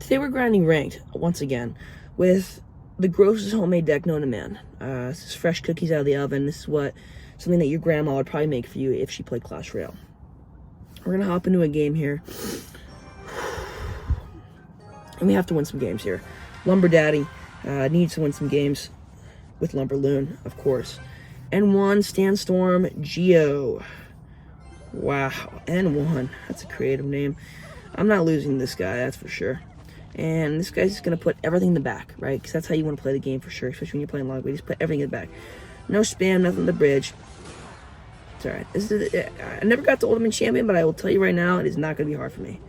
Today we're grinding ranked, once again, with the grossest homemade deck known to man. This is fresh cookies out of the oven. This is something that your grandma would probably make for you if she played Clash Royale. We're going to hop into a game here. And we have to win some games here. Lumber Daddy needs to win some games with Lumberloon, of course. N1, Sandstorm, Geo. Wow, N1. That's a creative name. I'm not losing this guy, that's for sure. And this guy's just going to put everything in the back, right? Because that's how you want to play the game for sure, especially when you're playing long. But just put everything in the back. No spam, nothing in the bridge. It's alright. I never got to Ultimate Champion, but I will tell you right now, it is not going to be hard for me.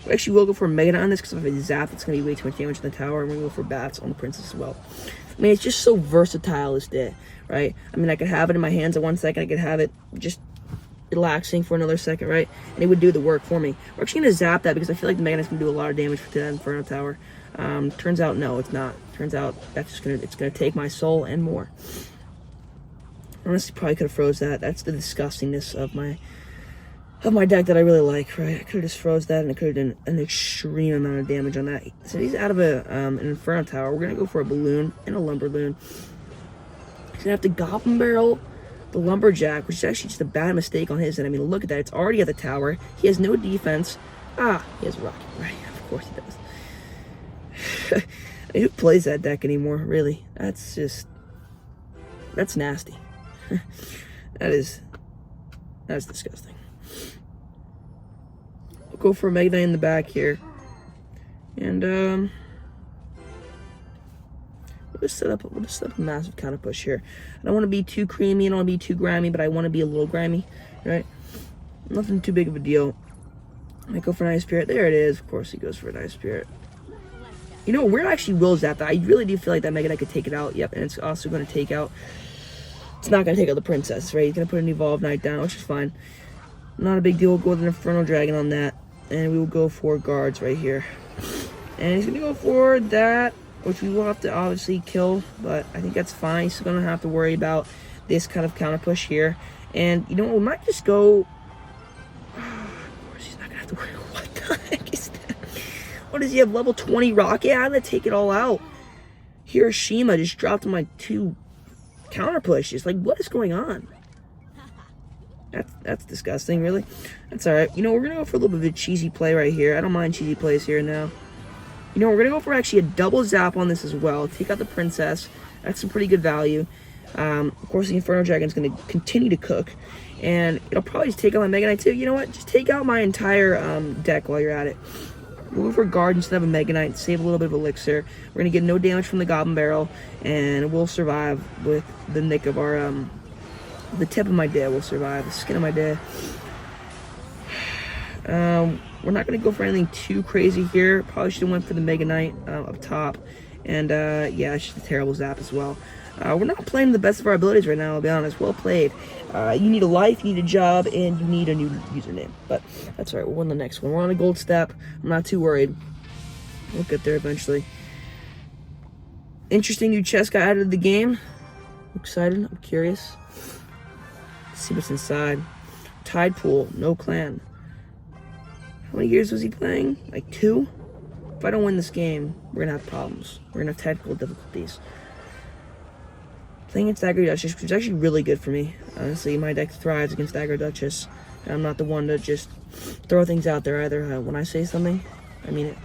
We actually will go for a Mega Knight on this because if I zap, it's going to be way too much damage in the tower. And we're going to go for bats on the Princess as well. I mean, it's just so versatile this day, right? I mean, I could have it in my hands at 1 second. I could have it just relaxing for another second, right? And it would do the work for me. We're actually going to zap that because I feel like the Mega Knight's going to do a lot of damage to that Inferno Tower. Turns out, no, it's not. Turns out that's just it's going to take my soul and more. Honestly, probably could have froze that. That's the disgustingness of my deck that I really like, right? I could have just froze that and it could have done an extreme amount of damage on that. So he's out of an Inferno Tower. We're going to go for a Balloon and a Lumberloon. He's going to have to Goblin Barrel the Lumberjack, which is actually just a bad mistake on his end. I mean, look at that. It's already at the tower. He has no defense. He has Rocket, right? Of course he does. Who plays that deck anymore, really? That's nasty. That's disgusting. We'll go for a Mega Knight in the back here. And, we'll just set up a massive counter push here. I don't want to be too creamy, I don't want to be too grimy, but I want to be a little grimy, right? Nothing too big of a deal. I might go for an Ice Spirit. There it is. Of course he goes for an Ice Spirit. You know, where actually will zap that? I really do feel like that Mega Knight could take it out. Yep, and it's also going to take out... It's not going to take out the Princess, right? He's going to put an Evolved Knight down, which is fine. Not a big deal. We'll go with an Infernal Dragon on that. And we will go for guards right here. And he's going to go for that, which we will have to obviously kill, but I think that's fine. He's going to have to worry about this kind of counter push here. And, you know what, we might just go... of course, he's not going to have to worry. What the heck is that? What does he have, level 20 rocket? How did that take it all out? Hiroshima just dropped my 2 counter pushes. Like, what is going on? That's disgusting, really. That's alright. You know, we're going to go for a little bit of a cheesy play right here. I don't mind cheesy plays here now. You know, we're going to go for actually a double zap on this as well. Take out the Princess. That's some pretty good value. Of course, the Inferno Dragon is going to continue to cook. And it'll probably just take out my Mega Knight too. You know what? Just take out my entire deck while you're at it. We'll go for guard instead of a Mega Knight. Save a little bit of elixir. We're going to get no damage from the Goblin Barrel. And we'll survive with the nick of our... the tip of my day will survive. The skin of my day. We're not going to go for anything too crazy here. Probably should have went for the Mega Knight up top. And, yeah, it's just a terrible zap as well. We're not playing the best of our abilities right now, I'll be honest. Well played. You need a life, you need a job, and you need a new username. But that's all right. We'll win the next one. We're on a gold step. I'm not too worried. We'll get there eventually. Interesting new chest got added to the game. I'm excited. I'm curious. Let's see what's inside. Tide Pool. No clan. How many years was he playing? Like 2? If I don't win this game, we're going to have problems. We're going to have technical difficulties. Playing against Aggro Duchess, which is actually really good for me. Honestly, my deck thrives against Aggro Duchess. And I'm not the one to just throw things out there either. When I say something, I mean it.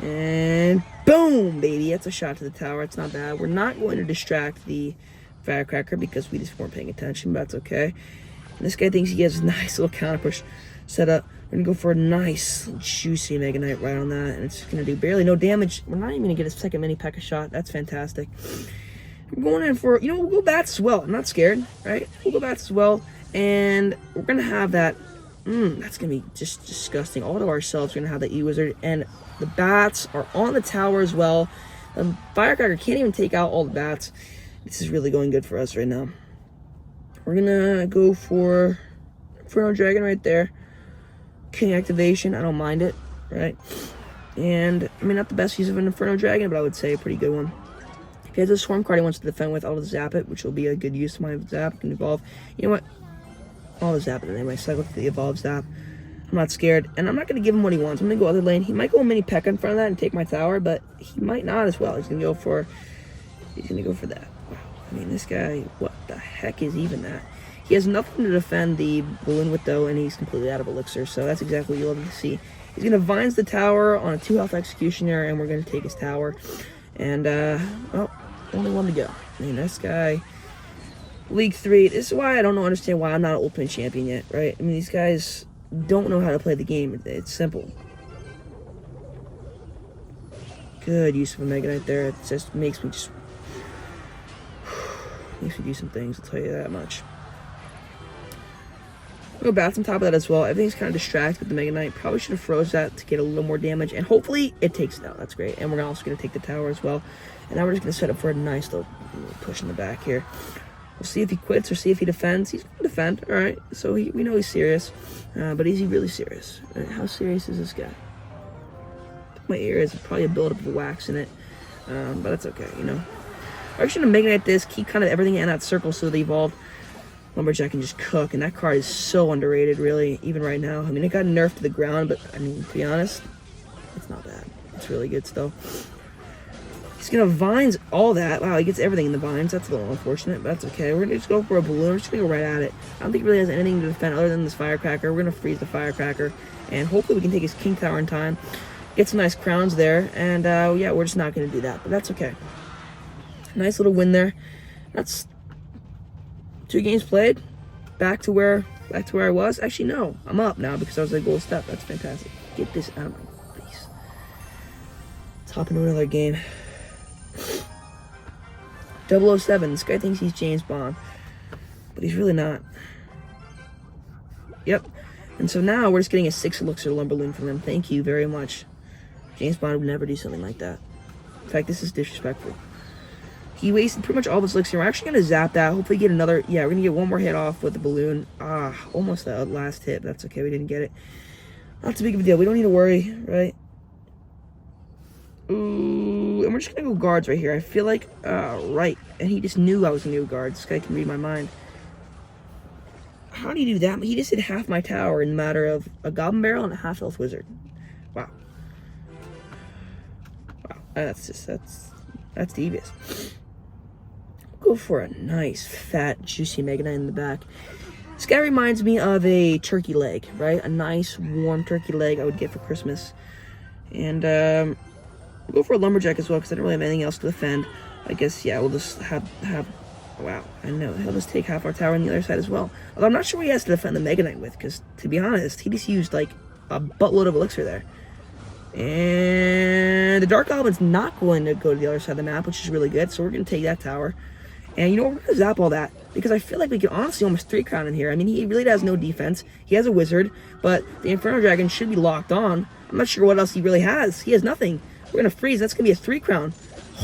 And boom, baby. That's a shot to the tower. It's not bad. We're not going to distract the Firecracker because we just weren't paying attention, but that's okay. And this guy thinks he has a nice little counter push set up. We're going to go for a nice, juicy Mega Knight right on that. And it's going to do barely no damage. We're not even going to get a second mini P.E.K.K.A shot. That's fantastic. We're going in for, you know, we'll go bats as well. I'm not scared, right? We'll go bats as well. And we're going to have that. That's going to be just disgusting. All to ourselves, we're going to have that E-Wizard. And the bats are on the tower as well. The Firecracker can't even take out all the bats. This is really going good for us right now. We're going to go for Inferno Dragon right there. King activation, I don't mind it, right? And, I mean, not the best use of an Inferno Dragon, but I would say a pretty good one. If he has a Swarm card he wants to defend with, I'll zap it, which will be a good use of my zap. Can evolve. You know what? I'll zap it anyway, cycle to the evolve zap. I'm I'm not scared, and I'm not going to give him what he wants. I'm going to go other lane. He might go mini P.E.K.K.A in front of that and take my tower, but he might not as well. He's going to go for that. Wow. I mean, this guy, what the heck is even that? He has nothing to defend the balloon with, though, and he's completely out of elixir, so that's exactly what you love to see. He's going to Vines the tower on a 2-health Executioner, and we're going to take his tower. And, well, only one to go. I mean, this guy, League 3, this is why I don't understand why I'm not an Ultimate Champion yet, right? I mean, these guys don't know how to play the game. It's simple. Good use of a Mega Knight there. It just makes me do some things, I'll tell you that much. Go Bats on top of that as well. Everything's kind of distracted with the Mega Knight. Probably should have froze that to get a little more damage. And hopefully it takes it out. That's great. And we're also going to take the tower as well. And now we're just going to set up for a nice little push in the back here. We'll see if he quits or see if he defends. He's going to defend. All right. So we know he's serious. But is he really serious? How serious is this guy? My ear is probably a buildup of wax in it. But that's okay, you know. I'm just going to Mega Knight this. Keep kind of everything in that circle so they evolve. Lumberjack can just cook, and that card is so underrated, really, even right now. I mean, it got nerfed to the ground, but, I mean, to be honest, it's not bad. It's really good still. He's going to Vines all that. Wow, he gets everything in the Vines. That's a little unfortunate, but that's okay. We're going to just go for a balloon. We're just going to go right at it. I don't think he really has anything to defend other than this Firecracker. We're going to freeze the Firecracker, and hopefully we can take his King Tower in time. Get some nice crowns there, and, yeah, we're just not going to do that, but that's okay. Nice little win there. That's 2 games played, back to where I was. Actually, no, I'm up now because I was at gold step. That's fantastic. Get this out of my face. Let's hop into another game. 007. This guy thinks he's James Bond, but he's really not. Yep. And so now we're just getting a 6 elixir Lumberloon from him. Thank you very much. James Bond would never do something like that. In fact, this is disrespectful. He wasted pretty much all this elixir. We're actually going to zap that. Hopefully get another... Yeah, we're going to get one more hit off with the balloon. Almost that last hit. That's okay. We didn't get it. Not too big of a deal. We don't need to worry, right? Ooh. And we're just going to go guards right here. I feel like... right. And he just knew I was going to go guards. This guy can read my mind. How do you do that? He just hit half my tower in a matter of a Goblin Barrel and a half-health Wizard. Wow. Wow. That's devious. Go for a nice, fat, juicy Mega Knight in the back. This guy reminds me of a turkey leg, right? A nice, warm turkey leg I would get for Christmas. And go for a Lumberjack as well because I don't really have anything else to defend. I guess, yeah, we'll just have wow, I know. He'll just take half our tower on the other side as well. Although I'm not sure what he has to defend the Mega Knight with because, to be honest, he just used, like, a buttload of elixir there. And the Dark Goblin's not going to go to the other side of the map, which is really good. So we're going to take that tower. And you know what? We're going to zap all that. Because I feel like we can honestly almost 3-crown in here. I mean, he really has no defense. He has a wizard. But the Inferno Dragon should be locked on. I'm not sure what else he really has. He has nothing. We're going to freeze. That's going to be a 3-crown.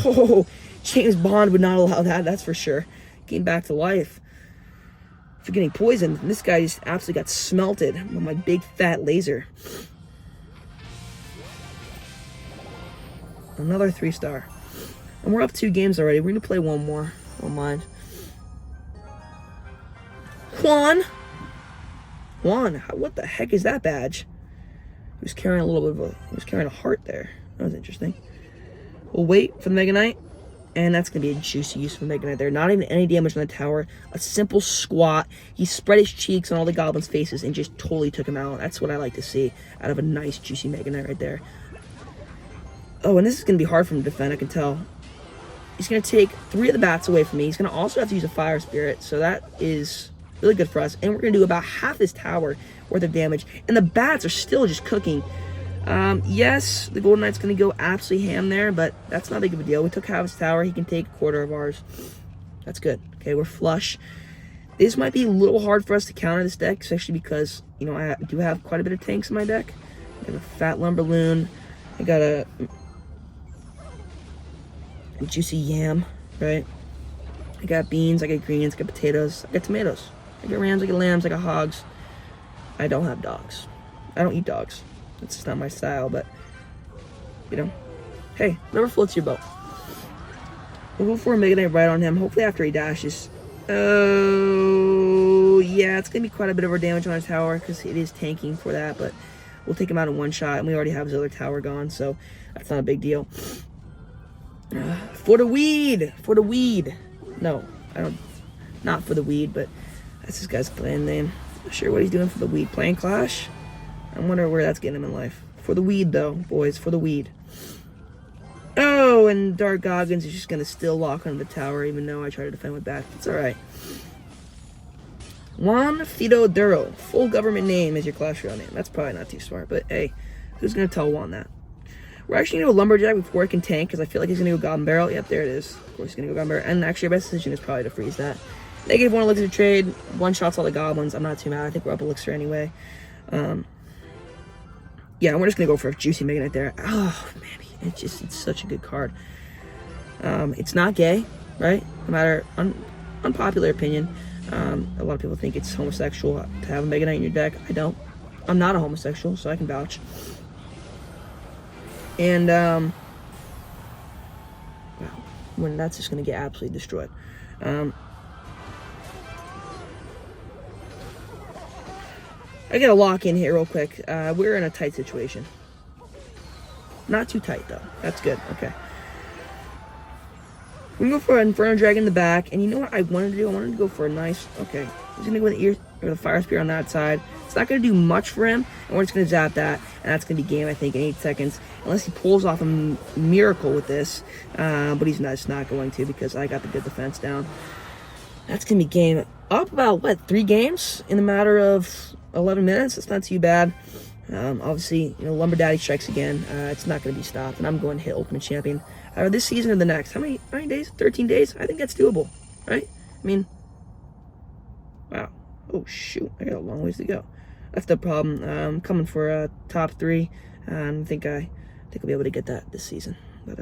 Oh, James Bond would not allow that. That's for sure. Came back to life. For getting poisoned. And this guy just absolutely got smelted with my big fat laser. Another 3-star. And we're up 2 games already. We're going to play one more. Don't mind. Juan, what the heck is that badge? He was carrying a little bit of a... He was carrying a heart there. That was interesting. We'll wait for the Mega Knight. And that's going to be a juicy use of the Mega Knight there. Not even any damage on the tower. A simple squat. He spread his cheeks on all the goblins' faces and just totally took him out. That's what I like to see out of a nice, juicy Mega Knight right there. Oh, and this is going to be hard for him to defend, I can tell. He's going to take 3 of the bats away from me. He's going to also have to use a Fire Spirit, so that is really good for us. And we're going to do about half his tower worth of damage. And the bats are still just cooking. Yes, the Golden Knight's going to go absolutely ham there, but that's not big of a deal. We took half his tower. He can take a quarter of ours. That's good. Okay, we're flush. This might be a little hard for us to counter this deck, especially because, you know, I do have quite a bit of tanks in my deck. I have a fat Lumberloon. I got a juicy yam, right? I got beans, I got greens, I got potatoes, I got tomatoes. I got rams, I got lambs, I got hogs. I don't have dogs. I don't eat dogs. It's just not my style, but, you know, hey, whatever floats your boat. We'll go for a Mega Knight right on him, hopefully after he dashes. Oh, yeah, it's going to be quite a bit of our damage on our tower because it is tanking for that, but we'll take him out in one shot, and we already have his other tower gone, so that's not a big deal. For the weed! For the weed! No, I don't... Not for the weed, but that's this guy's clan name. Not sure what he's doing for the weed. Playing Clash? I wonder where that's getting him in life. For the weed, though, boys. For the weed. Oh, and Dark Goggins is just going to still lock on the tower, even though I try to defend with that. It's alright. Juan Fido Duro. Full government name is your Clash Royale name. That's probably not too smart, but hey, who's going to tell Juan that? We're actually going to go Lumberjack before it can tank, because I feel like he's going to go Goblin Barrel. Yep, there it is. Of course, he's going to go Goblin Barrel. And actually, our best decision is probably to freeze that. -1 elixir trade. One shots all the goblins. I'm not too mad. I think we're up elixir anyway. Yeah, we're just going to go for a juicy Mega Knight there. Oh, man, it's such a good card. It's not gay, right? No matter, unpopular opinion. A lot of people think it's homosexual to have a Mega Knight in your deck. I don't. I'm not a homosexual, so I can vouch. And, wow, when that's just going to get absolutely destroyed. I gotta lock in here real quick. We're in a tight situation. Not too tight, though. That's good. Okay. We're gonna go for an Inferno Dragon in the back. And you know what I wanted to do? I wanted to go for a nice... Okay. He's gonna go with the ear or the Fire Spear on that side. It's not gonna do much for him. And we're just gonna zap that. And that's gonna be game, I think, in 8 seconds. Unless he pulls off a miracle with this. But he's just not going to, because I got the good defense down. That's gonna be game. Up about, what, 3 games in a matter of 11 minutes? That's not too bad. Obviously, you know, Lumber Daddy strikes again. It's not going to be stopped, and I'm going to hit Ultimate Champion. This season or the next. How many days? 13 days? I think that's doable, right? I mean, wow. Oh, shoot. I got a long ways to go. That's the problem. I'm coming for top 3. I think I'll be able to get that this season. But,